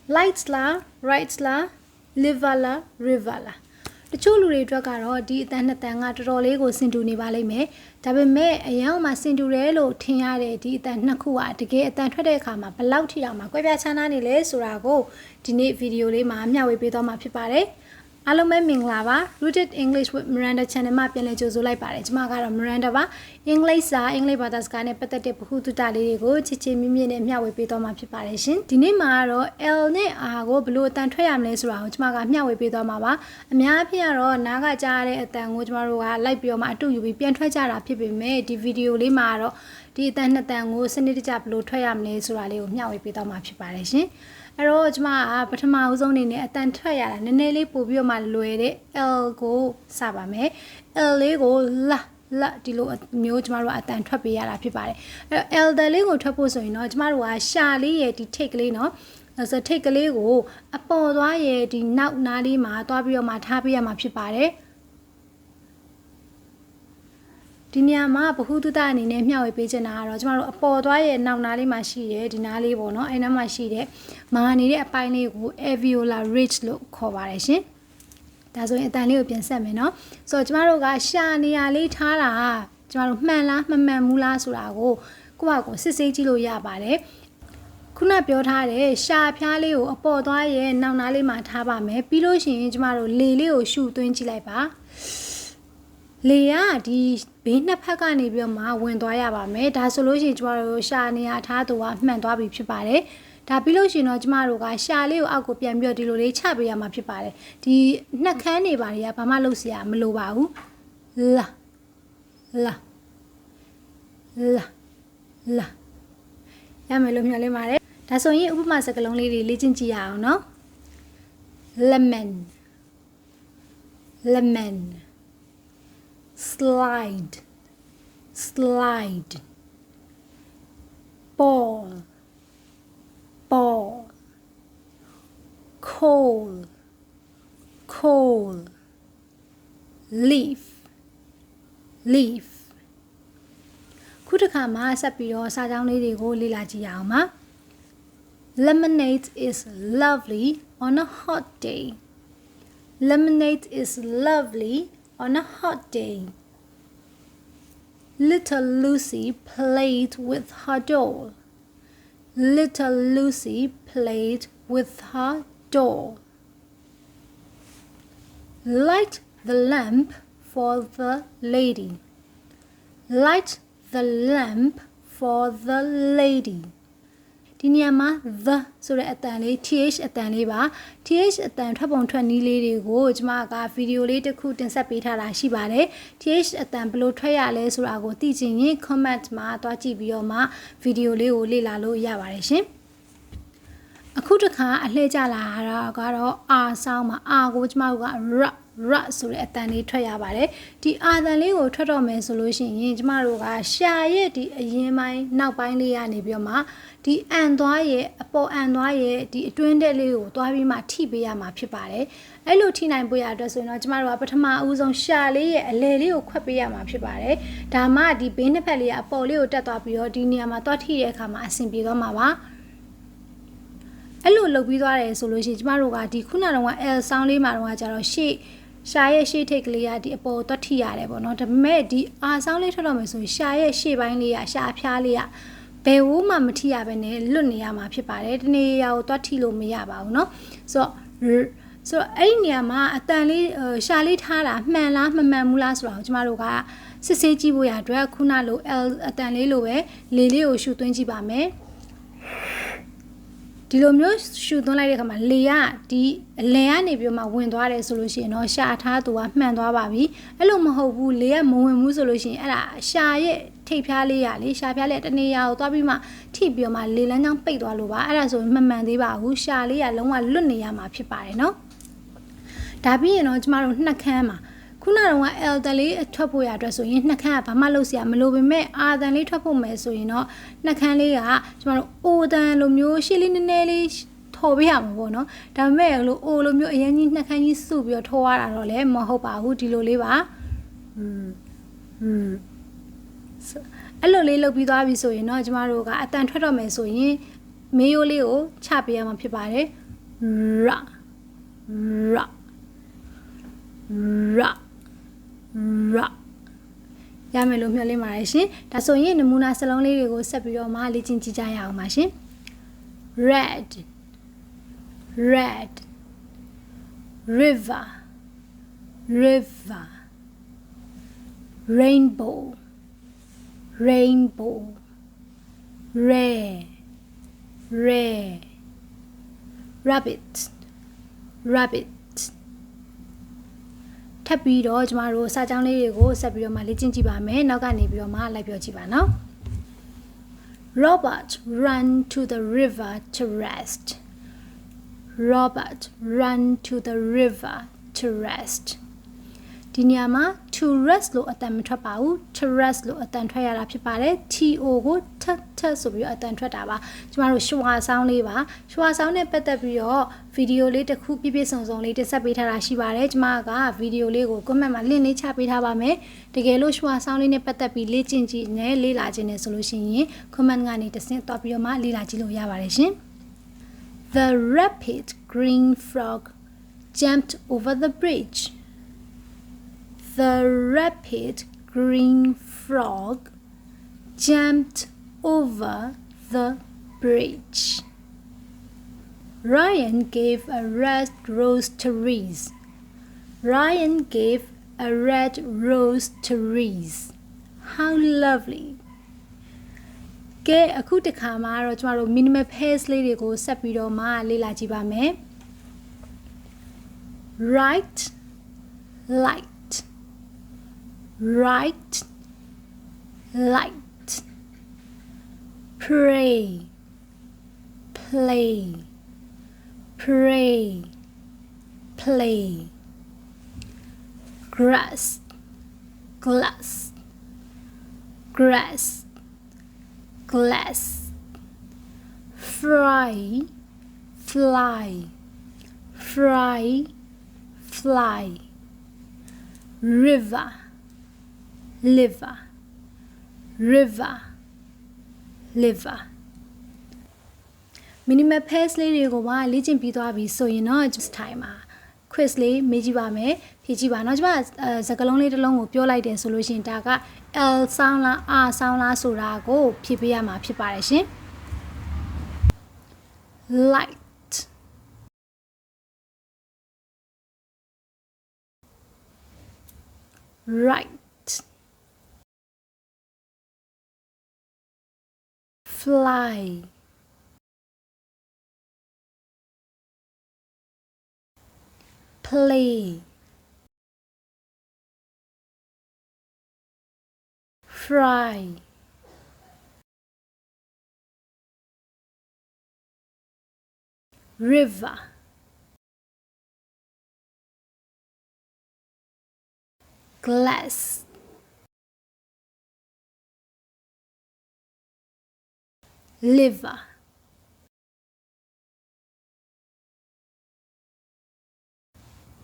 lights la rights la liver la river la တချို့လူတွေအတွက်ကတော့ဒီအတန်နှစ်တန်ကတော်တော်လေးကိုစင်တူနေပါလိမ့်မယ်ဒါပေမဲ့အရင်ကမှစင်တူတယ်လို့ထင်ရတဲ့ဒီအတန်နှစ်ခုကတကယ်အတန်ထွက်တဲ့အခါမှာဘယ်လောက်ထိအောင်မှာကွဲပြားခြားနားနေလဲဆိုတာကိုဒီနေ့ဗီဒီယိုလေးမှာမျှဝေပေးသွားမှာဖြစ်ပါတယ်အားလုံးပဲမင်္ဂလာပါ Rooted English with Miranda Channel မှာပြန်လည်ကြိုဆိုလိုက်ပါတယ်ကျွန်မကတော့ Miranda ပါအင်္ဂလိပ်စာအင်္ဂလိပ်ဘာသာစကားနဲ့ပတ်သက်တဲ့ဗဟုသုတလေးတွေကိုချစ်ချစ်မြင့်မြင့်နဲ့မျှဝေပေးသွားမှာဖြစ်ပါတယ်ရှင်ဒီနေ့မှာတော့ L နဲ့ R ကိုဘယ်လိုအတန်ထွက်ရမလဲဆိုတာကိုကျွန်မကမျှဝေပေးသွားမှာပါအများအပြားကတော့နားကကြားရတဲ့အတန်ကိုကျွန်တော်တို့ကလိုက်ပြီးတော့မှအတူယူပြီးပြန်ထွက်ကြတာဖြစ်ပေမဲ့ဒီဗီဒီယိုလေးမှာတော့ဒီအတန်နှစ်တန်ကိုစနစ်တကျဘယ်လိုထွက်ရမလဲဆိုတာလေးကိုမျှဝေပေးသွားမှာဖြစ်ပါတယ်ရှင်အဲ့တော့ကျွန်မကပထမအဆုံးအနေနဲ့အတန်ထွက်ရတာနည်းနည်းလေးပို့ပြီးတော့မှလွယ်တဲ့ L ကိုစပါမယ် L လေးကိုလာဒီလိုမျိုးကျွန်တော်တို့အတန်ထွက်ပေးရတာဖြစ်ပါတယ်အဲ့တော့ L လေးကိုထွက်ဖို့ဆိုရင်တော့ကျွန်တော်တို့ကရှာလေးရဲ့ဒီ take လေးเนาะဆို take ကလေးကိုအပေါ်သွားရဲ့ဒီနောက်နားလေးမှာသွားပြီးတော့မှထားပေးရမှာဖြစ်ပါတယ်ဒီနေရာမှာဗဟုသုတအနေနဲ့မျှဝေပေးချင်တာကတော့ကျမတို့အပေါ်သွားရဲ့နောက်နားလေးမှာရှိတယ်ဒီနားလေးပေါ့နော်အဲ့နားမှာရှိတဲ့မာနေတဲ့အပိုင်းလေးကို alveolar ridge လို့ခေါ်ပါတယ်ရှင်ဒါဆိုရင်အတန်လေးကိုပြန်ဆက်မယ်နော်ဆိုတော့ကျမတို့ကရှာနေရာလေးထားတာကျမတို့မှန်လားမမှန်ဘူးလားဆိုတာကိုကိုယ့်ဘာကိုစစ်ဆေးကြည့်လို့ရပါတယ်ခုနပြောထားတဲ့ရှာဖျားလေးကိုအပေါ်သွားရဲ့နောက်နားလေးမှာထားပါမယ်ပြီးလို့ရှိရင်ကျမတို့လေလေးကိုရှုသွင်းကြည့်လိုက်ပါလေကဒီဘေးနှစ်ဖက်ကနေပြီးတော့မှဝင်သွားရပါမယ်ဒါဆိုလို့ရှိရင်ကျမတို့ရှာနေရထားသူကမှန်သွားပြီဖြစ်ပါတယ်ဒါပြီးလို့ရှိရင်တော့ကျမတို့ကရှာလေးကိုအောက်ကိုပြန်ပြီးတော့ဒီလိုလေးချပေးရမှာဖြစ်ပါတယ်ဒီနှက်ခမ်းနေပါတွေကဘာမှလုပ်စရာမလိုပါဘူးလာရမယ်လို့မျှော်လင့်ပါတယ်ဒါဆိုရင်ဥပမာစကားလုံးလေးတွေလေ့ကျင့်ကြည့်ရအောင်နော် lemon slide ball coal leaf ခုတစ်ခါမှာဆက်ပြီးတော့စာကြောင်းလေးတွေကိုလေ့လာကြည့်ရအောင်ပါ Lemonade is lovely on a hot day Lemonade is lovely on a hot day. Little Lucy played with her doll. Little Lucy played with her doll. Light the lamp for the lady. Light the lamp for the lady. ဒီနေရာမှာ the ဆိုတဲ့အတန်လေး th အတန်လေးပါ th အတန်ထွက်ပုံထွက်နည်းလေးတွေကိုကျွန်မကဗီဒီယိုလေးတစ်ခုတင်ဆက်ပေးထားတာရှိပါတယ် th အတန်ဘယ်လိုထွက်ရလဲဆိုတာကိုသိချင်ရင် comment မှာသွားကြည့်ပြီးတော့မှဗီဒီယိုလေးကိုလေ့လာလို့ရပါတယ်ရှင်အခုတစ်ခါအလှည့်ကြလာတာကတော့ r ဆောင်းမှာ r ကိုကျွန်မတို့က r ဆိုတဲ့အတန်လေးထွက်ရပါတယ်ဒီ r တန်လေးကိုထွက်တော့မယ်ဆိုလို့ရှိရင်ကျွန်မတို့ကရှာရဲ့ဒီအရင်ပိုင်းနောက်ပိုင်းလေးကနေပြီးတော့မှဒီအန်သွားရဲ့အပေါ်အန်သွားရဲ့ဒီအတွင်းတဲ့လေးကိုသွားပြီးမှထိပေးရမှာဖြစ်ပါတယ်အဲ့လိုထိနိုင်ဖို့ရအတွက်ဆိုရင်တော့ကျမတို့ကပထမအဦးဆုံးရှာလေးရဲ့အလယ်လေးကိုခွက်ပေးရမှာဖြစ်ပါတယ်ဒါမှဒီဘေးနှစ်ဖက်လေးကအပေါ်လေးကိုတက်သွားပြီးတော့ဒီနေရာမှာသွားထိတဲ့အခါမှာအဆင်ပြေသွားမှာပါအဲ့လိုလုပ်ပြီးသွားတယ်ဆိုလို့ရှိရင်ကျမတို့ကဒီခုနကတော့ L sound လေးမှာတော့ကျတော့ရှေ့ရှာရဲ့ရှေ့ထိတ်ကလေးကဒီအပေါ်သွားထိရတယ်ပေါ့နော်ဒါပေမဲ့ဒီ R sound လေးထွက်တော့မယ်ဆိုရင်ရှာရဲ့ရှေ့ပိုင်းလေးကရှာဖျားလေးကဘယ်ဝိုးမှမထိရဘဲနဲ့လွတ်နေရမှာဖြစ်ပါတယ်ဒီနေရာကိုသွားထိလို့မရပါဘူးเนาะဆိုတော့အဲ့ဒီနေရာမှာအတန်လေးရှာလေးထားတာမှန်လားမမှန်ဘူးလားဆိုတာကိုကျမတို့ကစစ်ဆေးကြည့်ဖို့ရအတွက်ခုနလို L အတန်လေးလိုပဲလေလေးကိုရှုသွင်းကြည့်ပါမယ်ဒီလိုမျိုးရှုသွင်းလိုက်တဲ့အခါမှာလေကဒီအလယ်ကနေပြီးမှဝင်သွားတယ်ဆိုလို့ရှိရင်တော့ရှာထားသူကမှန်သွားပါပြီအဲ့လိုမဟုတ်ဘူးလေကမဝင်ဘူးဆိုလို့ရှိရင်အဲ့ဒါရှာရဲ့ထိပ်ဖျားလေးရလေရှာဖျားလေးတနေရာကိုသွားပြီးမှထိပြီးတော့မှလေလန်းချောင်းပိတ်သွားလို့ပါအဲ့ဒါဆိုရင်မမှန်သေးပါဘူးရှာလေးကလုံးဝလွတ်နေရမှာဖြစ်ပါတယ်နော်ဒါပြီးရင်တော့ကျမတို့နှက်ခမ်းမှာခုနကတော့ L တန်လေးထွက်ဖို့ရအတွက်ဆိုရင်နှက်ခမ်းကဘာမှလုပ်စရာမလိုပေမဲ့ R တန်လေးထွက်ဖို့မယ်ဆိုရင်တော့နှက်ခမ်းလေးကကျမတို့ O တန်လိုမျိုးရှေ့လေးနည်းနည်းလေးထော်ပေးရမှာပေါ့နော်ဒါပေမဲ့လို့ O လိုမျိုးအရင်ကြီးနှက်ခမ်းကြီးစုပြီးတော့ထော်ရတာတော့လည်းမဟုတ်ပါဘူးဒီလိုလေးပါအဲ့လိုလေးလုပ်ပြီးသွားပြီဆိုရင်တော့ကျမတို့ကအတန်ထွက်တော့မယ်ဆိုရင်မေးရိုးလေးကိုချပေးရမှာဖြစ်ပါတယ် ra ra ra ra ရမယ်လို့မျှော်လင့်ပါတယ်ရှင်ဒါဆိုရင်နမူနာစလုံးလေးတွေကိုဆက်ပြီးတော့မှလေ့ကျင့်ကြည့်ကြရအောင်ပါရှင် red red river river rainbow rainbow rare rare rabbit rabbit ထပ်ပြီးတော့ကျမတို့စာကြောင်းလေးတွေကိုဆက်ပြီးတော့မှလေ့ကျင့်ကြည့်ပါမယ်နောက်ကနေပြီးတော့မှလိုက်ပြောကြည့်ပါနော် Robert ran to the river to rest Robert ran to the river to rest ဒီနေရာမှာ to rest လို့အတန်မထွက်ပါဘူး to rest လို့အတန်ထွက်ရတာဖြစ်ပါတယ် to ကိုထပ်ဆိုပြီးတော့အတန်ထွက်တာပါကျမတို့ရှွာဆောင်းလေးပါရှွာဆောင်းနဲ့ပတ်သက်ပြီးတော့ဗီဒီယိုလေးတစ်ခုပြည့်စုံလေးတင်ဆက်ပေးထားတာရှိပါတယ်ကျမကဗီဒီယိုလေးကို comment မှာ link လေးချပေးထားပါမယ်တကယ်လို့ရှွာဆောင်းလေးနဲ့ပတ်သက်ပြီးလေ့ကျင့်ကြည့်နဲ့လေ့လာခြင်းနဲ့ဆိုလို့ရှိရင် comment ကနေတစ်ဆင့်တော့ပြီးတော့မှလေ့လာကြည့်လို့ရပါတယ်ရှင် The rapid green frog jumped over the bridge The rapid green frog jumped over the bridge. Ryan gave a red rose to Reese. Ryan gave a red rose to Reese. How lovely. ကဲအခုတစ်ခါမှာတော့ကျမတို့ minimal pairs လေးတွေကိုဆက်ပြီးတော့မှလေ့လာကြည့်ပါမယ် Right light Right light pray play pray play grass glass grass glass fry fly fry fly river liver river liver minimal pairs လေးတွေကိုပါလေ့ကျင့်ပြီးသွားပြီဆိုရင်တော့ just time မှာ quiz လေးမေးကြည့်ပါမယ်ဖြေကြည့်ပါနော်ကျွန်မစကားလုံးလေးတစ်လုံးကိုပြောလိုက်တယ်ဆိုလို့ရှိရင်ဒါက L sound လား R sound လားဆိုတာကိုဖြေပေးရမှာဖြစ်ပါတယ်ရှင် light right fly play fry river glass liver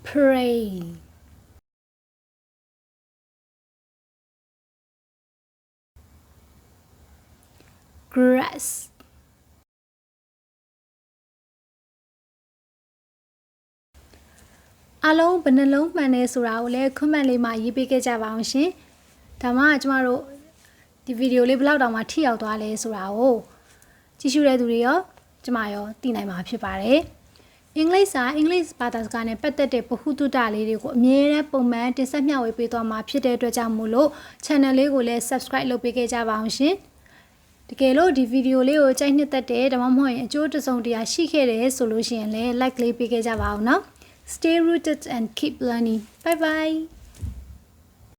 pray grassအလုံးဘယ်နှလုံးမှန်နေဆိုတာကိုလည်း comment လေးမှာရေးပေးခဲ့ကြပါအောင်ရှင်ဒါမှကျမတို့ဒီဗီဒီယိုလေးဘယ်လောက်တောင်မှထိရောက်သွားလဲဆိုတာကိုကြည့်ရှုတဲ့သူတွေရောကျမရောသိနိုင်မှာဖြစ်ပါတယ်အင်္ဂလိပ်စာအင်္ဂလိပ်ဘာသာစကားနဲ့ပတ်သက်တဲ့ဗဟုသုတလေးတွေကိုအမြဲတမ်းပုံမှန်တင်ဆက်မျှဝေပေးသွားမှာဖြစ်တဲ့အတွက်ကြောင့်မို့လို့ channel လေးကိုလည်း subscribe လုပ်ပေးခဲ့ကြပါအောင်ရှင်တကယ်လို့ဒီဗီဒီယိုလေးကိုကြိုက်နှစ်သက်တယ်ဒါမှမဟုတ်ရင်အကျိုးတစုံတရာရှိခဲ့တယ်ဆိုလို့ရှိရင်လည်း like လေးပေးခဲ့ကြပါအောင်နော်Stay rooted and keep learning. Bye bye.